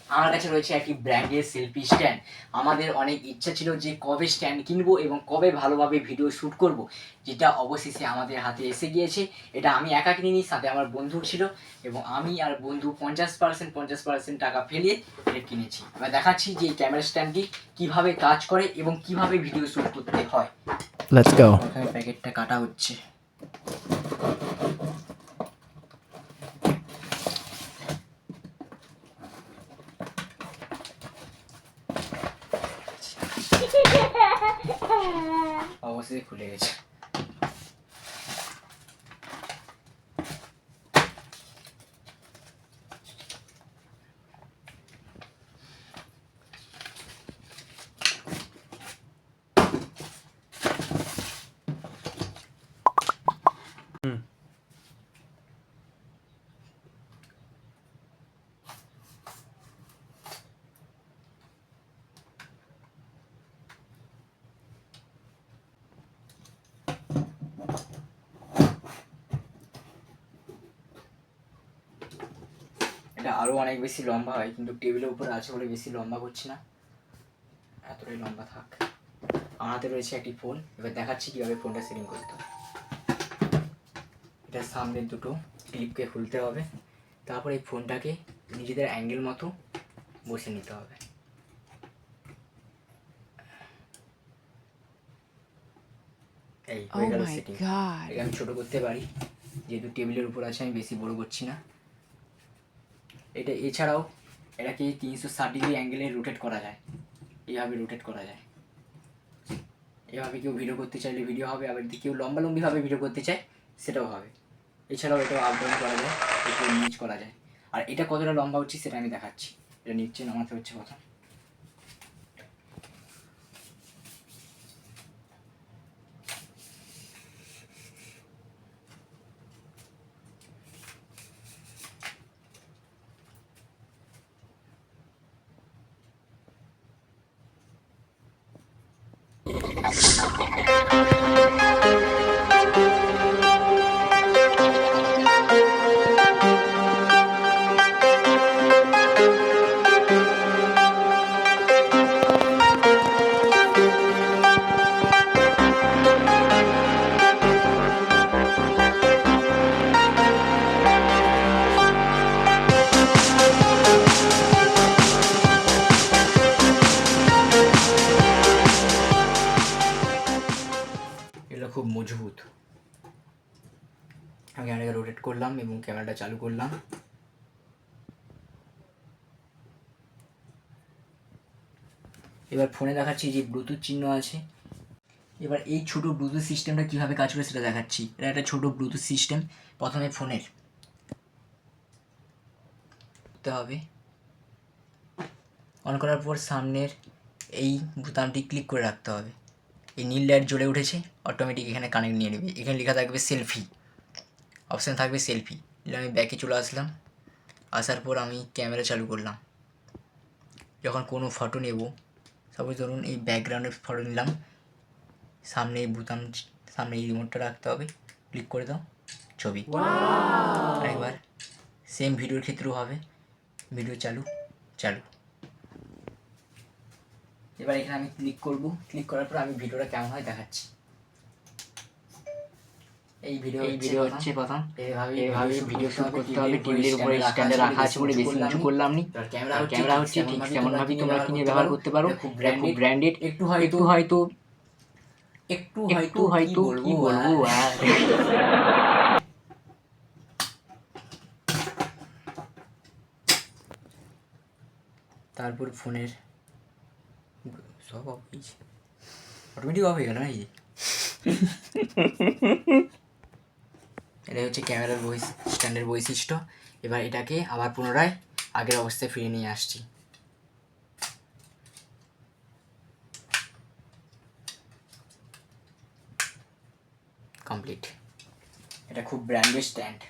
আমার কাছে রয়েছে একটি ব্র্যান্ডের সেলফি স্ট্যান্ড। আমাদের অনেক ইচ্ছা ছিল যে কবে স্ট্যান্ড কিনবো এবং কবে ভালোভাবে ভিডিও শ্যুট করব, যেটা অবশেষে আমাদের হাতে এসে গিয়েছে। এটা আমি একা কিনিনি, সাথে আমার বন্ধু ছিল এবং আমি আর বন্ধু 50% টাকা ফেলিয়ে এটা কিনেছি। এবার দেখাচ্ছি যে এই ক্যামেরা স্ট্যান্ডটি কীভাবে কাজ করে এবং কিভাবে ভিডিও শ্যুট করতে হয়। Let's go. প্রথমে প্যাকেটটা কাটা হচ্ছে। অবশ্যই খুলে গেছে। এটা আরও অনেক বেশি লম্বা হয়, কিন্তু টেবিলের উপরে আছে বলে বেশি লম্বা করছি না, এতটাই লম্বা থাক। আমার হাতে রয়েছে একটি ফোন। এবার দেখাচ্ছি কীভাবে ফোনটা সেটিং করতে হবে। এটার সামনের দুটো ক্লিপকে খুলতে হবে, তারপর এই ফোনটাকে নিজেদের অ্যাঙ্গেল মতো বসে নিতে হবে। এই হয়ে গেল সেটিং। এটাকে আমি ছোটো করতে পারি, যেহেতু টেবিলের উপর আছে, আমি বেশি বড় করছি না। এটা এছাড়াও এটাকে 360 ডিগ্রি অ্যাঙ্গেলে রোটেট করা যায়, এইভাবে রোটেট করা যায়। এভাবে কেউ ভিডিও করতে চাইলে ভিডিও হবে, আবার যদি কেউ লম্বালম্বিভাবে ভিডিও করতে চায় সেটাও হবে। এছাড়াও এটাও আপ ডাউন করা যায়, একটু নিচ করা যায়। আর এটা কতটা লম্বা হচ্ছে সেটা আমি দেখাচ্ছি। এটা নিচে নামাতে হচ্ছে প্রথম। এগুলো খুব মজবুত। আমি ক্যামেরাকে রোটেট করলাম এবং ক্যামেরাটা চালু করলাম। এবার ফোনে দেখাচ্ছি যে ব্লুটুথ চিহ্ন আছে। এবার এই ছোটো ব্লুটুথ সিস্টেমটা কীভাবে কাজ করে সেটা দেখাচ্ছি। এটা একটা ছোটো ব্লুটুথ সিস্টেম। প্রথমে ফোনের করতে হবে, অন করার পর সামনের এই বোতামটি ক্লিক করে রাখতে হবে। এই নীল লাইট জ্বলে উঠেছে, অটোমেটিক এখানে কানেক্ট নিয়ে নেবে। এখানে লেখা থাকবে সেলফি, অপশান থাকবে সেলফি। আমি ব্যাকে চলে আসলাম, আসার পর আমি ক্যামেরা চালু করলাম। যখন কোনো ফটো নেব, সাপোজ ধরুন এই ব্যাকগ্রাউন্ডের ফটো নিলাম, সামনে এই বোতাম, সামনে এই রিমোটটা রাখতে হবে, ক্লিক করে দাও, ছবি। আরেকবার সেম ভিডিওর ক্ষেত্রেও হবে, ভিডিও চালু। এবার এখানে আমি ক্লিক করব, ক্লিক করার পর আমি ভিডিওটা কেমন হয় দেখাচ্ছি। এই ভিডিও হচ্ছে প্রথম। এইভাবে ভিডিও শুট করতে হবে, টেবিলের উপরে স্ট্যান্ডে রাখা আছে বলে বেশি কিছু করলাম নি। ক্যামেরা হচ্ছে ঠিক তেমনভাবেই তোমরা কিনে ব্যবহার করতে পারো। খুব ব্র্যান্ডেড। একটু হয়তো কি বলবো আর তারপর ফোনের সব অফ হয়েছে, অটোমেটিক অফ হয়ে গেল নাকি? এটাই হচ্ছে ক্যামেরার স্ট্যান্ডের বৈশিষ্ট্য। এবার এটাকে আবার পুনরায় আগের অবস্থায় ফিরিয়ে নিয়ে আসছি। কমপ্লিট। এটা খুব ব্র্যান্ডেড স্ট্যান্ড।